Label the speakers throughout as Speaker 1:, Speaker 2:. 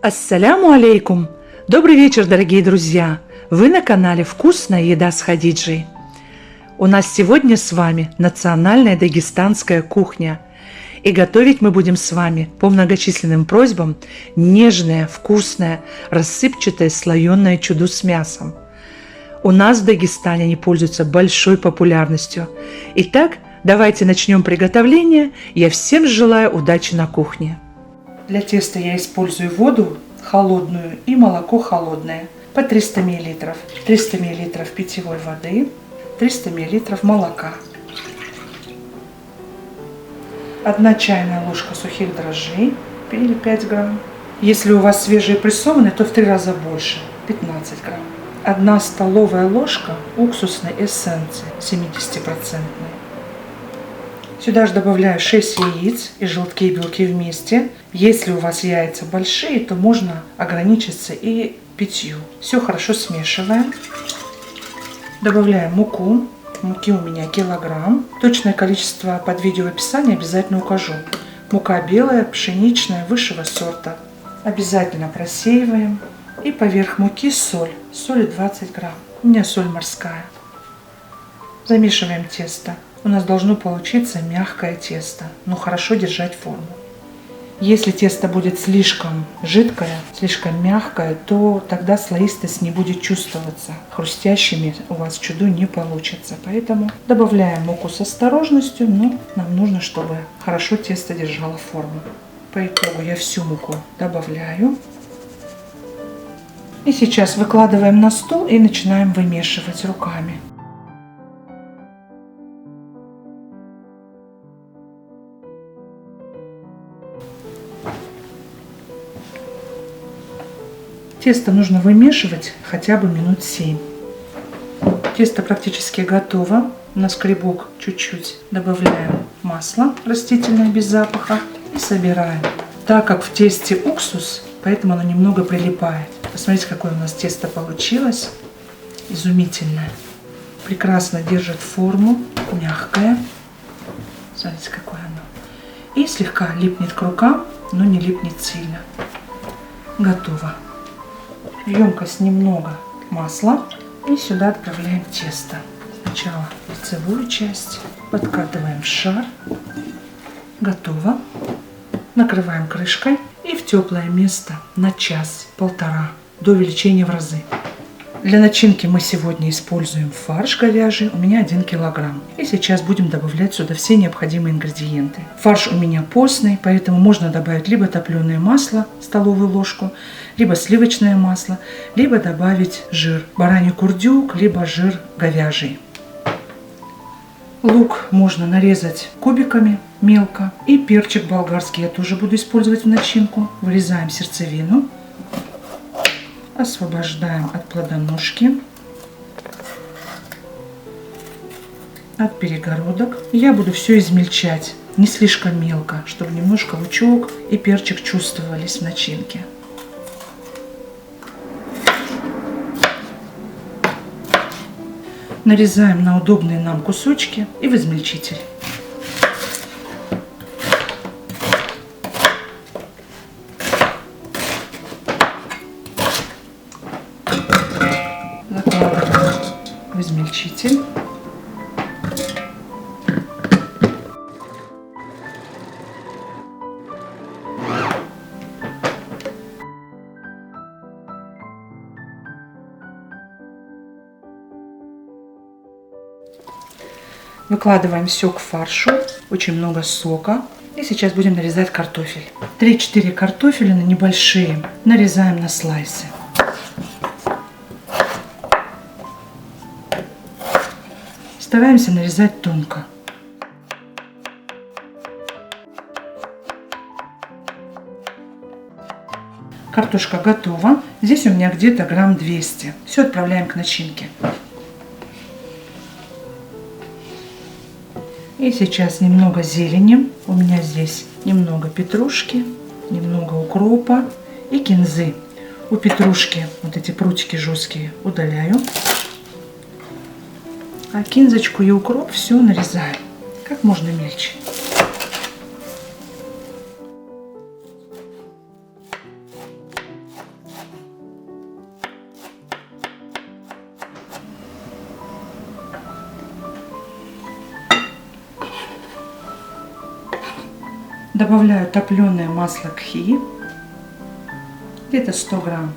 Speaker 1: Ассаляму алейкум! Добрый вечер, дорогие друзья! Вы на канале «Вкусная еда с Хадиджей». У нас сегодня с вами национальная дагестанская кухня. И готовить мы будем с вами по многочисленным просьбам нежное, вкусное, рассыпчатое слоеное чудо с мясом. У нас в Дагестане они пользуются большой популярностью. Итак, давайте начнем приготовление. Я всем желаю удачи на кухне. Для теста я использую воду холодную и молоко холодное по 300 мл. 300 мл питьевой воды, 300 мл молока. 1 чайная ложка сухих дрожжей или 5 грамм. Если у вас свежие прессованные, то в 3 раза больше, 15 грамм. 1 столовая ложка уксусной эссенции 70%. Сюда же добавляю 6 яиц и желтки и белки вместе. Если у вас яйца большие, то можно ограничиться и 5. Все хорошо смешиваем. Добавляем муку. Муки у меня килограмм. Точное количество под видео в описании обязательно укажу. Мука белая, пшеничная, высшего сорта. Обязательно просеиваем. И поверх муки соль. Соли 20 грамм. У меня соль морская. Замешиваем тесто. У нас должно получиться мягкое тесто, но хорошо держать форму. Если тесто будет слишком жидкое, слишком мягкое, то тогда слоистость не будет чувствоваться. Хрустящими у вас чудо не получится. Поэтому добавляем муку с осторожностью, но нам нужно, чтобы хорошо тесто держало форму. По итогу я всю муку добавляю. И сейчас выкладываем на стол и начинаем вымешивать руками. Тесто нужно вымешивать хотя бы минут 7. Тесто практически готово. На скребок чуть-чуть добавляем масло растительное без запаха и собираем. Так как в тесте уксус, поэтому оно немного прилипает. Посмотрите, какое у нас тесто получилось. Изумительное. Прекрасно держит форму, мягкое. Смотрите, какое оно. И слегка липнет к рукам, но не липнет сильно. Готово. В емкость немного масла и сюда отправляем тесто. Сначала лицевую часть, подкатываем шар. Готово. Накрываем крышкой и в теплое место на час-полтора до увеличения в разы. Для начинки мы сегодня используем фарш говяжий, у меня 1 килограмм. И сейчас будем добавлять сюда все необходимые ингредиенты. Фарш у меня постный, поэтому можно добавить либо топленое масло, столовую ложку, либо сливочное масло, либо добавить жир, бараний курдюк, либо жир говяжий. Лук можно нарезать кубиками мелко. И перчик болгарский я тоже буду использовать в начинку. Вырезаем сердцевину. Освобождаем от плодоножки, от перегородок. Я буду все измельчать, не слишком мелко, чтобы немножко лучок и перчик чувствовались в начинке. Нарезаем на удобные нам кусочки и в измельчитель. В измельчитель. Выкладываем все к фаршу, очень много сока. И сейчас будем нарезать картофель. 3-4 картофелины небольшие нарезаем на слайсы. Стараемся нарезать тонко. Картошка готова. Здесь у меня где-то грамм 200. Все отправляем к начинке. И сейчас немного зелени. У меня здесь немного петрушки, немного укропа и кинзы. У петрушки вот эти прутики жесткие удаляю. А кинзочку и укроп все нарезаю как можно мельче. Добавляю топленое масло кхи, где-то 100 грамм.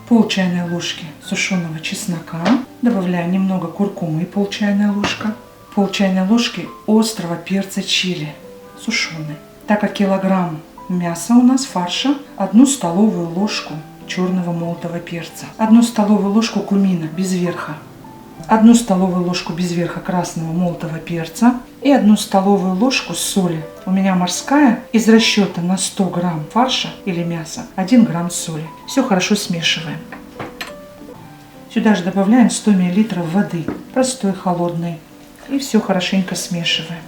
Speaker 1: Пол чайной ложки сушеного чеснока. Добавляю немного куркумы, пол чайной ложки. Пол чайной ложки острого перца чили сушеный. Так как килограмм мяса у нас фарша, 1 столовую ложку черного молотого перца, 1 столовую ложку кумина без верха, 1 столовую ложку без верха красного молотого перца и 1 столовую ложку соли. У меня морская, из расчета на 100 грамм фарша или мяса 1 грамм соли. Все хорошо смешиваем. Сюда же добавляем 100 мл воды, простой, холодной. И все хорошенько смешиваем.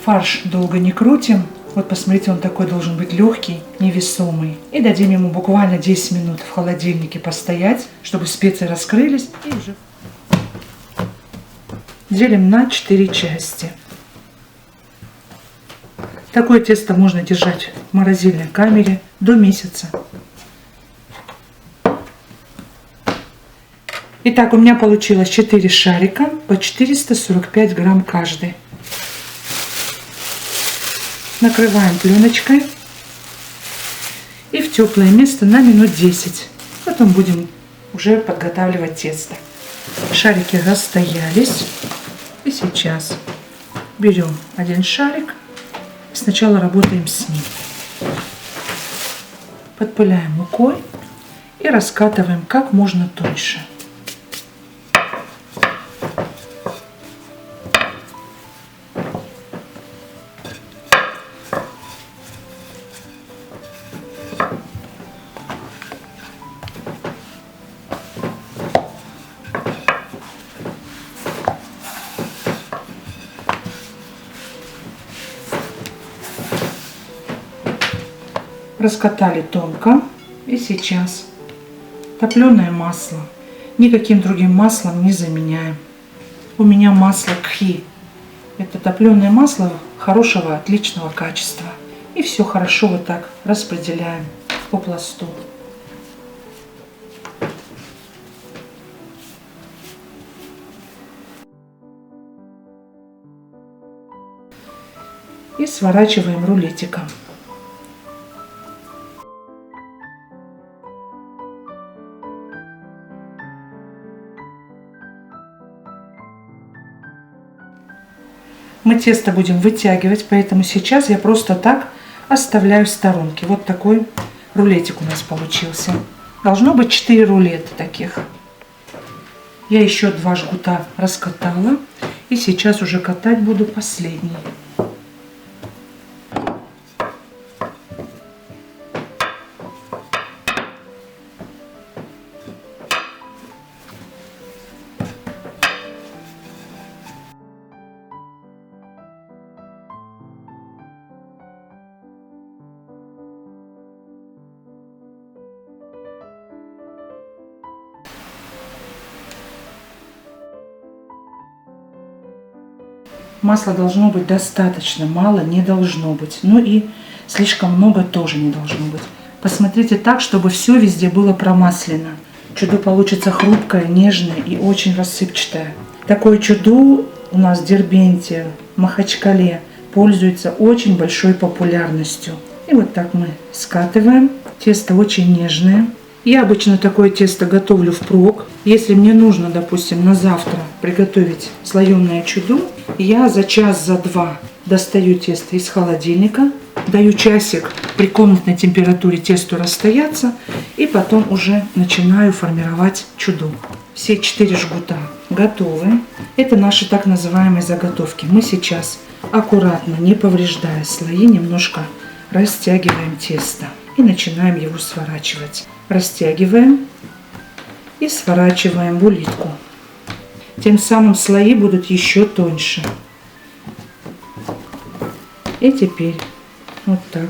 Speaker 1: Фарш долго не крутим. Вот посмотрите, он такой должен быть легкий, невесомый. И дадим ему буквально 10 минут в холодильнике постоять, чтобы специи раскрылись. И уже делим на 4 части. Такое тесто можно держать в морозильной камере до месяца. Итак, у меня получилось 4 шарика по 445 грамм каждый. Накрываем пленочкой и в теплое место на минут 10. Потом будем уже подготавливать тесто. Шарики расстоялись. И сейчас берем один шарик. Сначала работаем с ним. Подпыляем мукой и раскатываем как можно тоньше. Раскатали тонко. И сейчас топленое масло. Никаким другим маслом не заменяем. У меня масло кхи. Это топленое масло хорошего, отличного качества. И все хорошо вот так распределяем по пласту. И сворачиваем рулетиком. Мы тесто будем вытягивать, поэтому сейчас я просто так оставляю в сторонке. Вот такой рулетик у нас получился. Должно быть 4 рулета таких. Я еще 2 жгута раскатала. И сейчас уже катать буду последний. Масла должно быть достаточно, мало не должно быть. Ну и слишком много тоже не должно быть. Посмотрите так, чтобы все везде было промаслено. Чудо получится хрупкое, нежное и очень рассыпчатое. Такое чудо у нас в Дербенте, Махачкале пользуется очень большой популярностью. И вот так мы скатываем. Тесто очень нежное. Я обычно такое тесто готовлю впрок. Если мне нужно, допустим, на завтра приготовить слоеное чудо, я за час, за 2 достаю тесто из холодильника, даю часик при комнатной температуре тесту расстояться, и потом уже начинаю формировать чудо. Все 4 жгута готовы. Это наши так называемые заготовки. Мы сейчас аккуратно, не повреждая слои, немножко растягиваем тесто и начинаем его сворачивать. Растягиваем и сворачиваем в улитку. Тем самым слои будут еще тоньше. И теперь вот так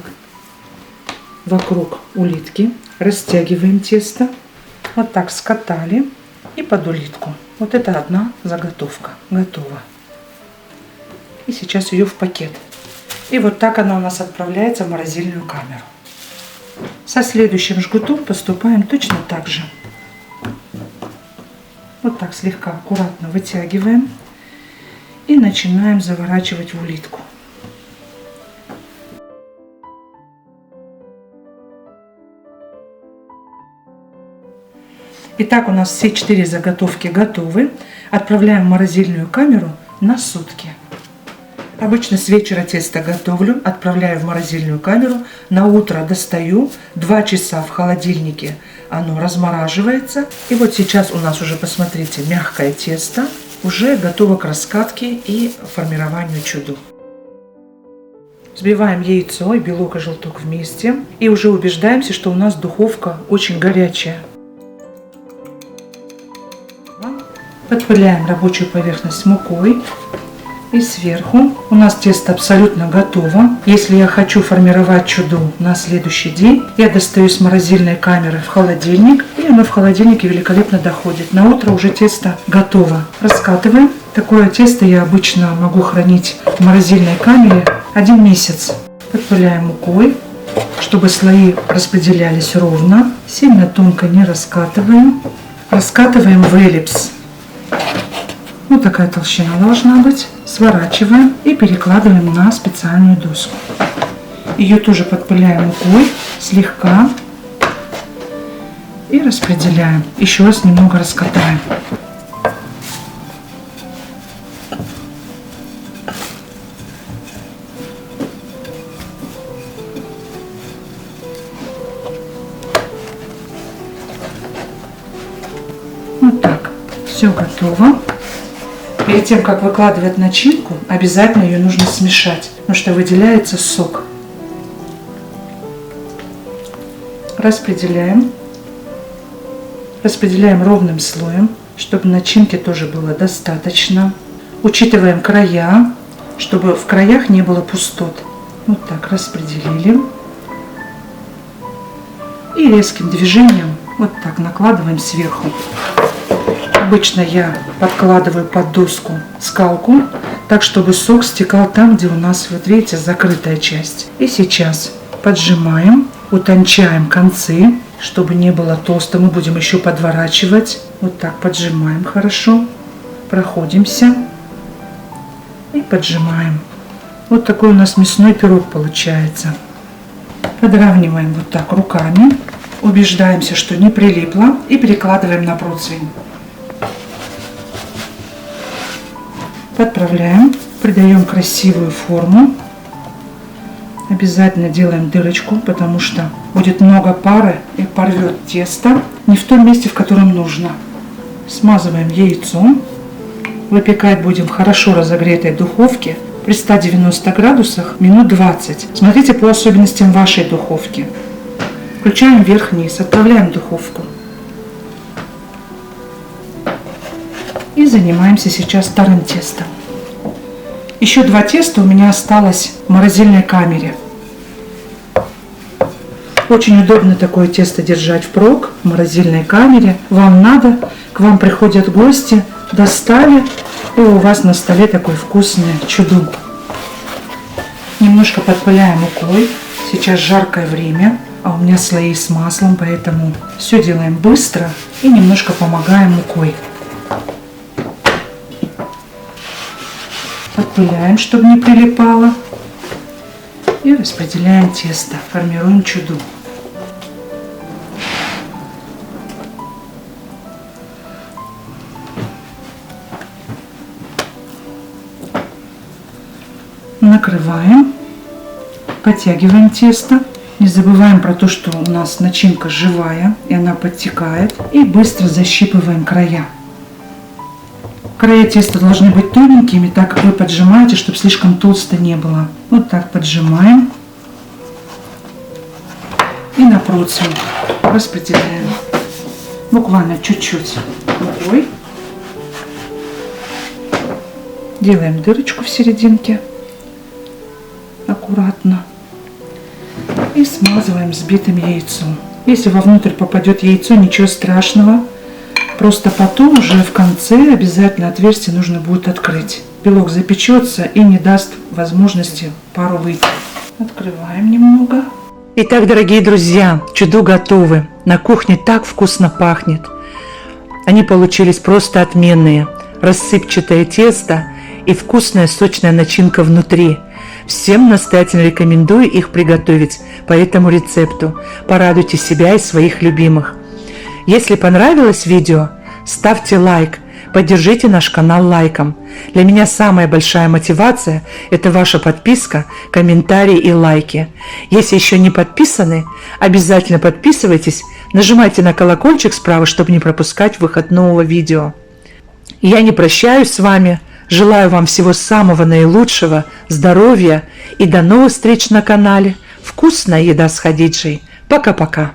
Speaker 1: вокруг улитки растягиваем тесто. Вот так скатали и под улитку. Вот это одна заготовка готова. И сейчас ее в пакет. И вот так она у нас отправляется в морозильную камеру. Со следующим жгутом поступаем точно так же. Вот так слегка аккуратно вытягиваем И начинаем заворачивать в улитку. Итак, у нас все 4 заготовки готовы. Отправляем в морозильную камеру на сутки. Обычно с вечера тесто готовлю, отправляю в морозильную камеру. На утро достаю, 2 часа в холодильнике оно размораживается. И вот сейчас у нас уже, посмотрите, мягкое тесто. Уже готово к раскатке и формированию чуду. Взбиваем яйцо и белок и желток вместе. И уже убеждаемся, что у нас духовка очень горячая. Подпыляем рабочую поверхность мукой. И сверху у нас тесто абсолютно готово. Если я хочу формировать чуду на следующий день, я достаю из морозильной камеры в холодильник. И оно в холодильнике великолепно доходит. На утро уже тесто готово. Раскатываем. Такое тесто я обычно могу хранить в морозильной камере 1 месяц. Подпыляем мукой, чтобы слои распределялись ровно. Сильно тонко не раскатываем. Раскатываем в эллипс. Вот такая толщина должна быть. Сворачиваем и перекладываем на специальную доску. Ее тоже подпыляем мукой слегка и распределяем. Еще раз немного раскатаем. Вот так. Все готово. Перед тем, как выкладывать начинку, обязательно ее нужно смешать, потому что выделяется сок. Распределяем. Распределяем ровным слоем, чтобы начинки тоже было достаточно. Учитываем края, чтобы в краях не было пустот. Вот так распределили. И резким движением вот так накладываем сверху. Обычно я подкладываю под доску скалку, так чтобы сок стекал там, где у нас, вот видите, закрытая часть. И сейчас поджимаем, утончаем концы, чтобы не было толсто. Мы будем еще подворачивать. Вот так поджимаем хорошо, проходимся и поджимаем. Вот такой у нас мясной пирог получается. Подравниваем вот так руками, убеждаемся, что не прилипло, и перекладываем на противень. Подправляем, придаем красивую форму. Обязательно делаем дырочку, потому что будет много пара и порвет тесто не в том месте, в котором нужно. Смазываем яйцом. Выпекать будем в хорошо разогретой духовке при 190 градусах минут 20. Смотрите по особенностям вашей духовки. Включаем вверх-вниз, отправляем в духовку. И занимаемся сейчас вторым тестом. Еще 2 теста у меня осталось в морозильной камере. Очень удобно такое тесто держать впрок в морозильной камере. Вам надо, к вам приходят гости, достали, и у вас на столе такой вкусный чуду. Немножко подпыляем мукой. Сейчас жаркое время, а у меня слои с маслом, поэтому все делаем быстро и немножко помогаем мукой. Подпыляем, чтобы не прилипало. И распределяем тесто. Формируем чуду. Накрываем. Подтягиваем тесто. Не забываем про то, что у нас начинка живая, и она подтекает. И быстро защипываем края. Края теста должны быть тоненькими, так как вы поджимаете, чтобы слишком толсто не было. Вот так поджимаем. И на противень распределяем. Буквально чуть-чуть мукой. Делаем дырочку в серединке. Аккуратно. И смазываем взбитым яйцом. Если вовнутрь попадет яйцо, ничего страшного. Просто потом уже в конце обязательно отверстие нужно будет открыть. Белок запечется и не даст возможности пару выйти. Открываем немного. Итак, дорогие друзья, чуду готовы. На кухне так вкусно пахнет. Они получились просто отменные. Рассыпчатое тесто и вкусная сочная начинка внутри. Всем настоятельно рекомендую их приготовить по этому рецепту. Порадуйте себя и своих любимых. Если понравилось видео, ставьте лайк, поддержите наш канал лайком. Для меня самая большая мотивация – это ваша подписка, комментарии и лайки. Если еще не подписаны, обязательно подписывайтесь, нажимайте на колокольчик справа, чтобы не пропускать выход нового видео. Я не прощаюсь с вами. Желаю вам всего самого наилучшего, здоровья и до новых встреч на канале. Вкусная еда с Хадиджей. Пока-пока.